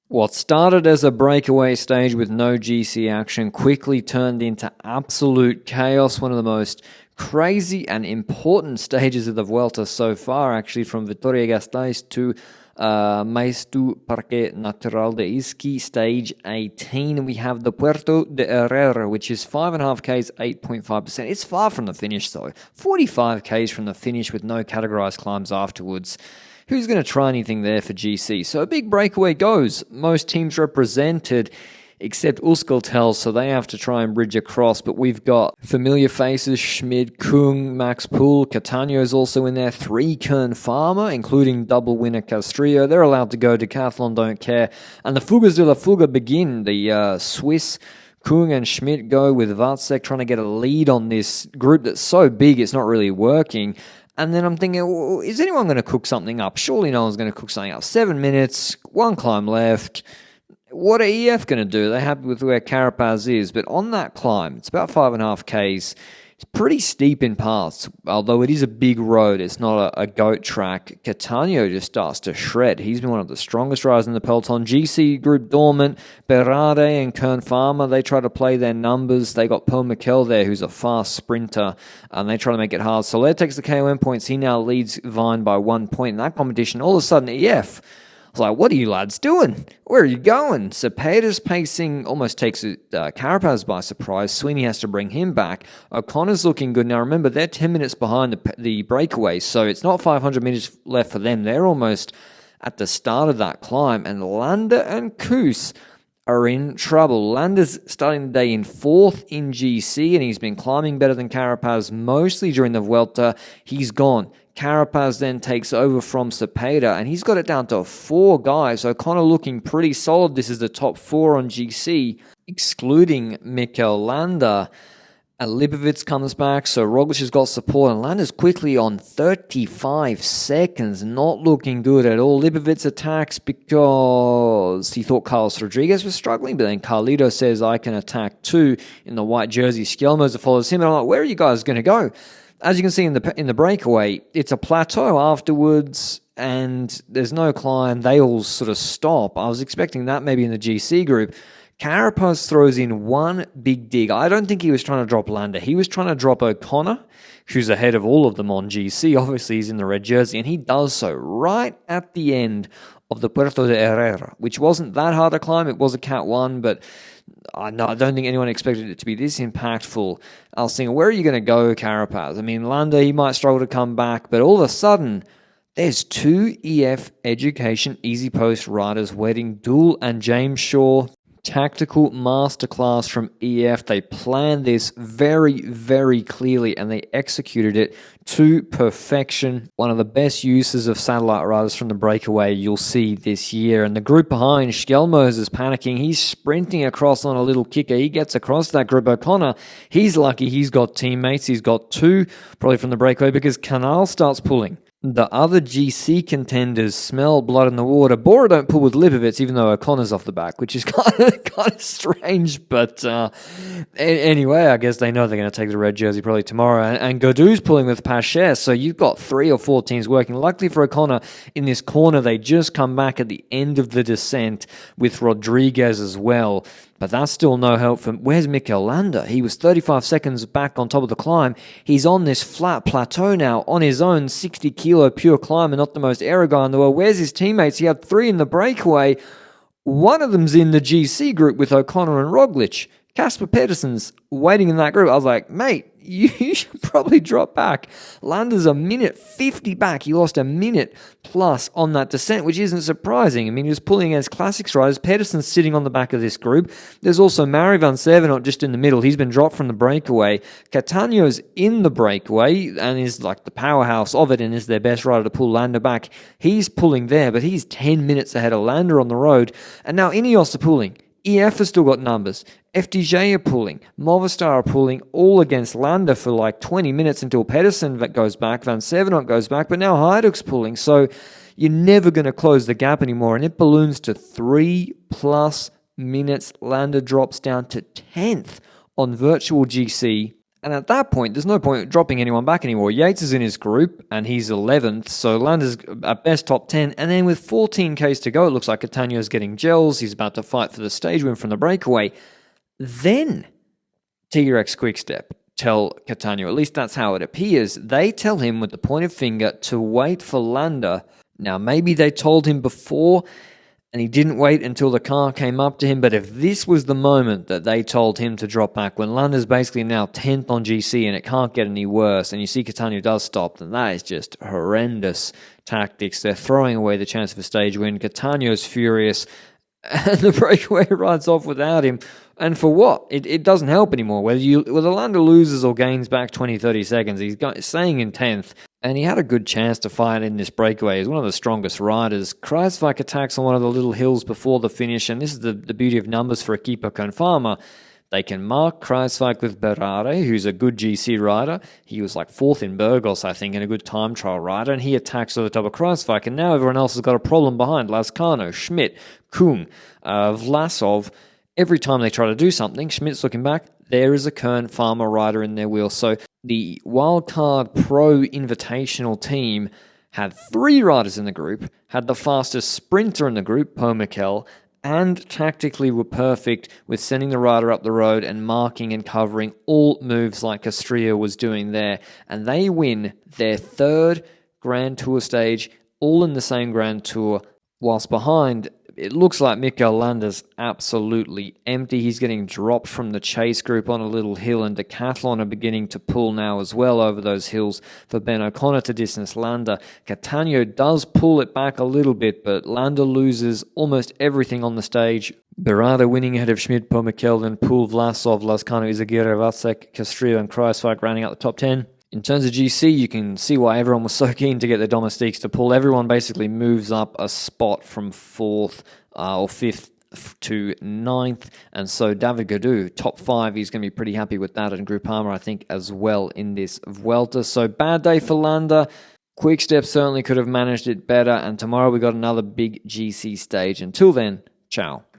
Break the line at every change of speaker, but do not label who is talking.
What started as a breakaway stage with no GC action quickly turned into absolute chaos. One of the most crazy and important stages of the Vuelta so far, actually, from Vitoria-Gasteiz to Maestu Parque Natural de Izqui, stage 18. We have the Puerto de Herrera, which is 5.5 Ks, 8.5%. It's far from the finish, though. 45 Ks from the finish with no categorized climbs afterwards. Who's going to try anything there for GC? So a big breakaway goes. Most teams represented, except Euskaltel, so they have to try and bridge across. But we've got familiar faces, Schmid, Kung, Max Poole, Catano's also in there, 3 Kern Farmer, including double winner Castrillo. They're allowed to go. Decathlon don't care. And the Fugas de la Fuga begin. The Swiss Kung and Schmidt go with Vatsek trying to get a lead on this group that's so big it's not really working. And then I'm thinking, well, is anyone going to cook something up? Surely no one's going to cook something up. 7 minutes, 1 climb left. What are EF going to do? They're happy with where Carapaz is. But on that climb, it's about 5.5 Ks. It's pretty steep in parts, although it is a big road. It's not a goat track. Catano just starts to shred. He's been one of the strongest riders in the peloton. GC group dormant. Berardi and Kern Farmer, they try to play their numbers. They got Mikel there, who's a fast sprinter, and they try to make it hard. Soler takes the KOM points. He now leads Vine by 1 point in that competition. All of a sudden, EF, I was like, what are you lads doing? Where are you going? Cepeda's pacing almost takes Carapaz by surprise. Sweeney has to bring him back. O'Connor's looking good. Now remember, they're 10 minutes behind the breakaway, so it's not 500 meters left for them. They're almost at the start of that climb, and Landa and Koos are in trouble. Landa's starting the day in 4th in GC, and he's been climbing better than Carapaz mostly during the Vuelta. He's gone. Carapaz then takes over from Cepeda, and he's got it down to 4 guys. O'Connor looking pretty solid. This is the top 4 on GC, excluding Mikel. Landa. Lipovic comes back, so Roglic has got support, and Landa's quickly on 35 seconds, not looking good at all. Lipovic attacks because he thought Carlos Rodriguez was struggling, but then Carlito says, I can attack too, in the white jersey. Skjelmose follows him, and I'm like, where are you guys going to go? As you can see in the breakaway, it's a plateau afterwards, and there's no climb. They all sort of stop. I was expecting that maybe in the GC group. Carapaz throws in one big dig. I don't think he was trying to drop Landa. He was trying to drop O'Connor, who's ahead of all of them on GC. Obviously, he's in the red jersey, and he does so right at the end of the Puerto de Herrera, which wasn't that hard to climb. It was a Cat 1, but I don't think anyone expected it to be this impactful. I was thinking, where are you going to go, Carapaz? I mean, Landa, he might struggle to come back, but all of a sudden, there's 2 EF Education Easy Post riders waiting. Dool and James Shaw. Tactical masterclass from EF. They planned this very, very clearly, and they executed it to perfection. One of the best uses of satellite riders from the breakaway you'll see this year. And the group behind, Skjelmose is panicking. He's sprinting across on a little kicker. He gets across that group. O'Connor, he's lucky he's got teammates. He's got 2, probably from the breakaway, because Canal starts pulling. The other GC contenders smell blood in the water. Bora don't pull with Lipovic, even though O'Connor's off the back, which is kind of strange. But anyway, I guess they know they're going to take the red jersey probably tomorrow. And Godou's pulling with Paches. So you've got 3 or 4 teams working. Luckily for O'Connor, in this corner, they just come back at the end of the descent with Rodriguez as well. But that's still no help from... Where's Mikel Landa? He was 35 seconds back on top of the climb. He's on this flat plateau now, on his own 60-kilo pure climber, not the most aero guy in the world. Where's his teammates? He had 3 in the breakaway. One of them's in the GC group with O'Connor and Roglic. Casper Pedersen's waiting in that group. I was like, mate, you should probably drop back. Landa's a minute 50 back. He lost a minute plus on that descent, which isn't surprising. I mean, he was pulling against classics riders. Pedersen's sitting on the back of this group. There's also Mari van Sevenot just in the middle. He's been dropped from the breakaway. Catano's in the breakaway and is like the powerhouse of it and is their best rider to pull Landa back. He's pulling there, but he's 10 minutes ahead of Landa on the road. And now Ineos are pulling. EF has still got numbers. FDJ are pulling. Movistar are pulling, all against Landa for like 20 minutes until Pedersen goes back, Van Sevenot goes back, but now Hajduk's pulling. So you're never going to close the gap anymore, and it balloons to 3+ minutes. Landa drops down to 10th on virtual GC, And at that point, there's no point dropping anyone back anymore. Yates is in his group, and he's 11th, so Landa's at best top 10. And then with 14 Ks to go, it looks like Catania's getting gels. He's about to fight for the stage win from the breakaway. Then T-Rex Quickstep tell Catania, at least that's how it appears, they tell him with the pointed finger to wait for Landa. Now, maybe they told him before, and he didn't wait until the car came up to him. But if this was the moment that they told him to drop back, when Landa's basically now 10th on GC and it can't get any worse, and you see Catania does stop, then that is just horrendous tactics. They're throwing away the chance of a stage win. Catania's furious, and the breakaway rides off without him. And for what? It doesn't help anymore. Whether Landa loses or gains back 20, 30 seconds, he's staying in 10th. And he had a good chance to fight in this breakaway. He's one of the strongest riders. Kruijswijk attacks on one of the little hills before the finish. And this is the beauty of numbers for Equipa Confama. They can mark Kruijswijk with Berare, who's a good GC rider. He was like 4th in Burgos, I think, and a good time trial rider. And he attacks over the top of Kruijswijk. And now everyone else has got a problem behind. Lascano, Schmidt, Kung, Vlasov. Every time they try to do something, Schmidt's looking back, there is a Kern Farmer rider in their wheel. So the Wildcard Pro Invitational team had 3 riders in the group, had the fastest sprinter in the group, Mikel, and tactically were perfect with sending the rider up the road and marking and covering all moves like Castilla was doing there. And they win their 3rd Grand Tour stage, all in the same Grand Tour, whilst behind, it looks like Mikel Landa's absolutely empty. He's getting dropped from the chase group on a little hill, and Decathlon are beginning to pull now as well over those hills for Ben O'Connor to distance Landa. Catania does pull it back a little bit, but Landa loses almost everything on the stage. Berardi winning ahead of Schmidt, Mikel, then Poul, Vlasov, Lascano, Izagirre, Vacek, Castrillo, and Kruijswijk rounding out the top 10. In terms of GC, you can see why everyone was so keen to get the domestiques to pull. Everyone basically moves up a spot from 4th or 5th to 9th. And so David Gaudu, top 5, he's going to be pretty happy with that. And Groupama, I think, as well in this Vuelta. So bad day for Landa. Quickstep certainly could have managed it better. And tomorrow we got another big GC stage. Until then, ciao.